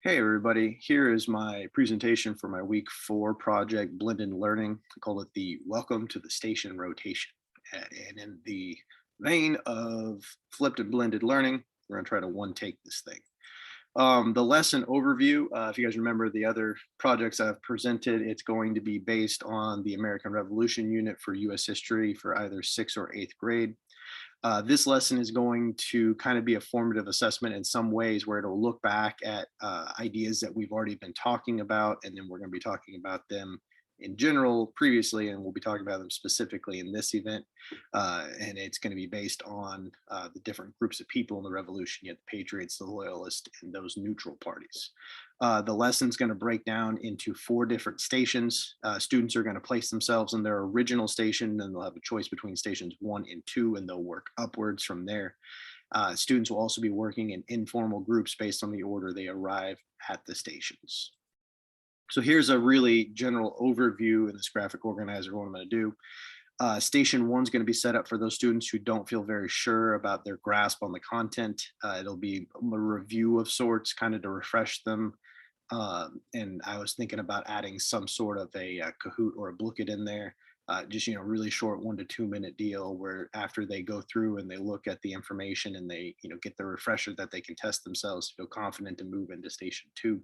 Hey everybody, here is my presentation for my week 4 project, Blended Learning. I call it the Welcome to the Station Rotation. And in the vein of flipped and blended learning, we're gonna try to one take this thing. The lesson overview, if you guys remember the other projects I've presented, it's going to be based on the American Revolution unit for US history for either 6th or 8th grade. This lesson is going to kind of be a formative assessment in some ways where it'll look back at ideas that we've already been talking about, and then we're going to be talking about them in general previously, and we'll be talking about them specifically in this event. And it's going to be based on the different groups of people in the revolution. You have the patriots, the loyalists, and those neutral parties. The lesson's going to break down into 4 different stations. Students are going to place themselves in their original station, and they'll have a choice between stations 1 and 2, and they'll work upwards from there. Students will also be working in informal groups based on the order they arrive at the stations. So here's a really general overview in this graphic organizer, what I'm going to do. Station 1 is going to be set up for those students who don't feel very sure about their grasp on the content. It'll be a review of sorts, kind of to refresh them. And I was thinking about adding some sort of a Kahoot or a Blooket in there. Just, really short 1 to 2 minute deal where after they go through and they look at the information and they, get the refresher that they can test themselves, feel confident to move into station 2.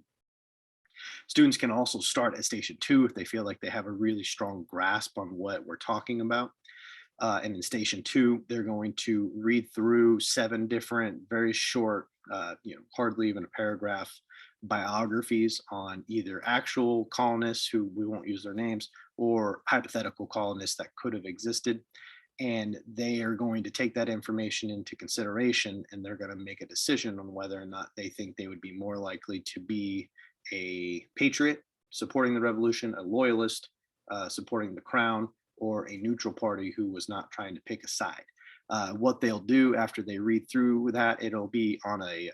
Students can also start at station 2 if they feel like they have a really strong grasp on what we're talking about. And in station 2, they're going to read through 7 different, very short, hardly even a paragraph biographies on either actual colonists who we won't use their names or hypothetical colonists that could have existed. And they are going to take that information into consideration, and they're going to make a decision on whether or not they think they would be more likely to be a patriot supporting the revolution, a loyalist supporting the crown, or a neutral party who was not trying to pick a side. What they'll do after they read through that, it'll be on a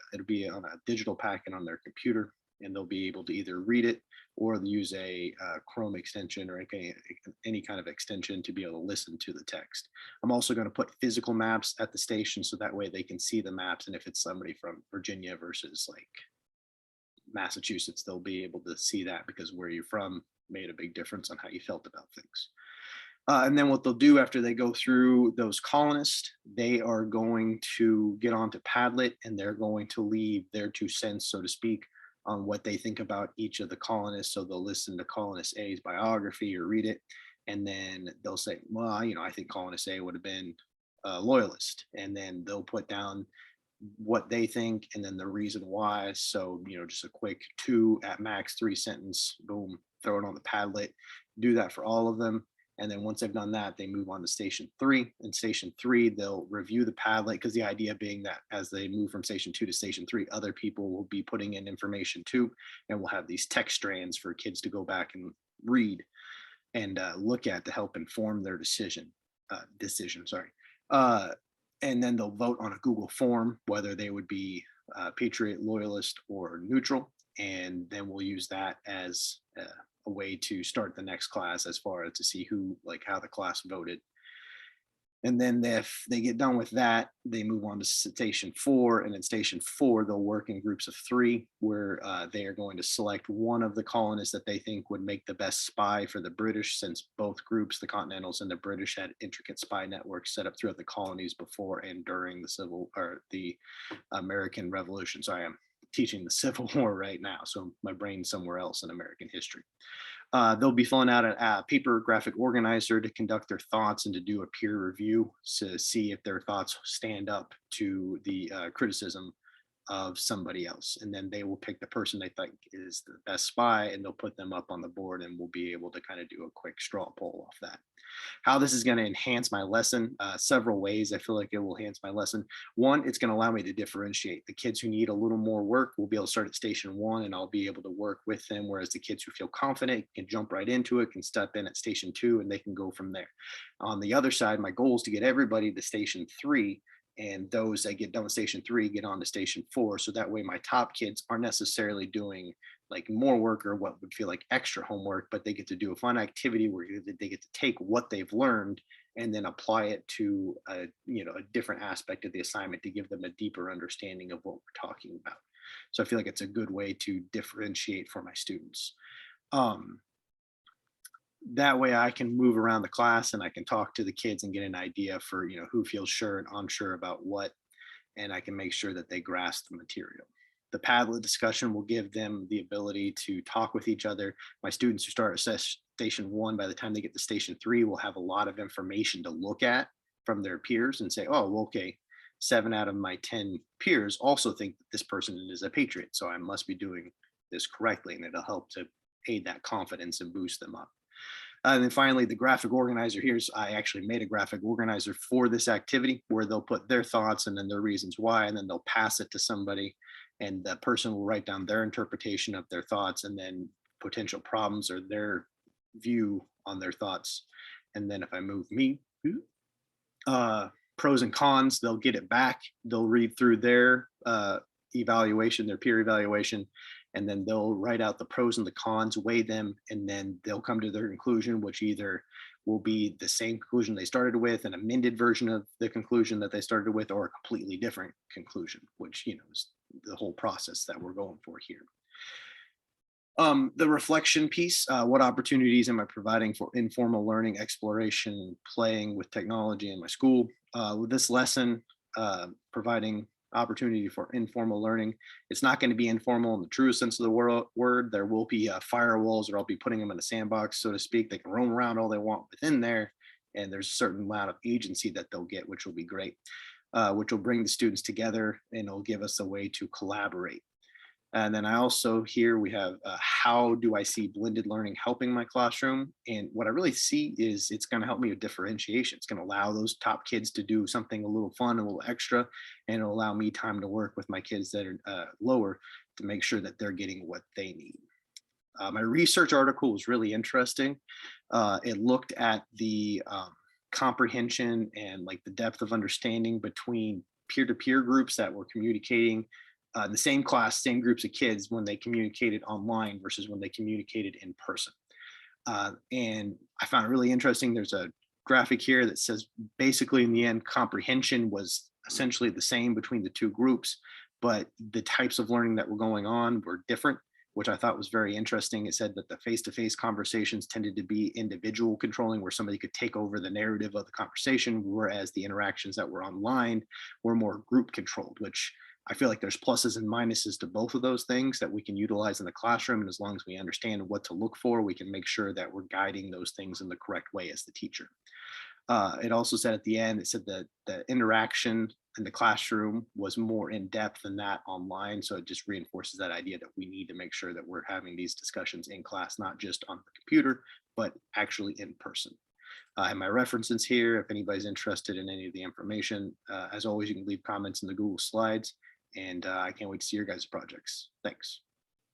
digital packet on their computer, and they'll be able to either read it or use a Chrome extension or any kind of extension to be able to listen to the text. I'm also going to put physical maps at the station so that way they can see the maps, and if it's somebody from Virginia versus like Massachusetts, they'll be able to see that because where you're from made a big difference on how you felt about things. And then what they'll do after they go through those colonists, they are going to get onto Padlet and they're going to leave their 2 cents, so to speak, on what they think about each of the colonists. So they'll listen to colonist A's biography or read it. And then they'll say, well, I think colonist A would have been a loyalist. And then they'll put down what they think and then the reason why. So, just a quick 2 at max 3 sentence, boom, throw it on the Padlet, do that for all of them. And then once they've done that, they move on to station 3. In station 3, they'll review the Padlet, because the idea being that as they move from station 2 to station 3, other people will be putting in information too, and we'll have these text strands for kids to go back and read and look at to help inform their decision. And then they'll vote on a Google form whether they would be patriot, loyalist, or neutral. And then we'll use that as a way to start the next class as far as to see how the class voted. And then if they get done with that, they move on to station 4. And in station 4, they'll work in groups of 3 where they are going to select one of the colonists that they think would make the best spy for the British, since both groups, the Continentals and the British, had intricate spy networks set up throughout the colonies before and during the American Revolution. So I am teaching the Civil War right now, so my brain's somewhere else in American history. They'll be filling out a paper graphic organizer to conduct their thoughts and to do a peer review to see if their thoughts stand up to the criticism of somebody else. And then they will pick the person they think is the best spy, and they'll put them up on the board, and we'll be able to kind of do a quick straw poll off that. How this is going to enhance my lesson, several ways I feel like it will enhance my lesson. One, it's going to allow me to differentiate. The kids who need a little more work will be able to start at station 1, and I'll be able to work with them, whereas the kids who feel confident can jump right into it, can step in at station 2, and they can go from there. On the other side, my goal is to get everybody to station 3, and those that get done with station 3 get on to station 4. So that way my top kids aren't necessarily doing like more work or what would feel like extra homework, but they get to do a fun activity where they get to take what they've learned and then apply it to a different aspect of the assignment to give them a deeper understanding of what we're talking about. So I feel like it's a good way to differentiate for my students. Um, that way I can move around the class and I can talk to the kids and get an idea for, who feels sure and unsure about what, and I can make sure that they grasp the material. The Padlet discussion will give them the ability to talk with each other. My students who start at station one, by the time they get to station three, will have a lot of information to look at from their peers and say, oh, well, okay, 7 out of my 10 peers also think that this person is a patriot. So I must be doing this correctly. And it'll help to aid that confidence and boost them up. And then finally, the graphic organizer. I actually made a graphic organizer for this activity where they'll put their thoughts and then their reasons why, and then they'll pass it to somebody, and the person will write down their interpretation of their thoughts and then potential problems or their view on their thoughts. And then if I move me, uh, pros and cons, they'll get it back. They'll read through their evaluation, their peer evaluation, and then they'll write out the pros and the cons, weigh them, and then they'll come to their conclusion, which either will be the same conclusion they started with, an amended version of the conclusion that they started with, or a completely different conclusion, which is the whole process that we're going for here. The reflection piece, what opportunities am I providing for informal learning, exploration, playing with technology in my school? With this lesson, providing opportunity for informal learning. It's not going to be informal in the truest sense of the word. There will be firewalls, or I'll be putting them in a sandbox, so to speak. They can roam around all they want within there, and there's a certain amount of agency that they'll get, which will be great, which will bring the students together and it'll give us a way to collaborate. And then I also here we have how do I see blended learning helping my classroom? And what I really see is it's going to help me with differentiation. It's going to allow those top kids to do something a little fun, a little extra, and it'll allow me time to work with my kids that are lower to make sure that they're getting what they need. My research article was really interesting. It looked at the comprehension and like the depth of understanding between peer-to-peer groups that were communicating the same class, same groups of kids when they communicated online versus when they communicated in person. And I found it really interesting. There's a graphic here that says basically in the end, comprehension was essentially the same between the two groups, but the types of learning that were going on were different, which I thought was very interesting. It said that the face-to-face conversations tended to be individual controlling, where somebody could take over the narrative of the conversation, whereas the interactions that were online were more group controlled, which I feel like there's pluses and minuses to both of those things that we can utilize in the classroom. And as long as we understand what to look for, we can make sure that we're guiding those things in the correct way as the teacher. It also said at the end, it said that the interaction in the classroom was more in depth than that online. So it just reinforces that idea that we need to make sure that we're having these discussions in class, not just on the computer, but actually in person. And my references here, if anybody's interested in any of the information, as always, you can leave comments in the Google Slides. And I can't wait to see your guys' projects. Thanks.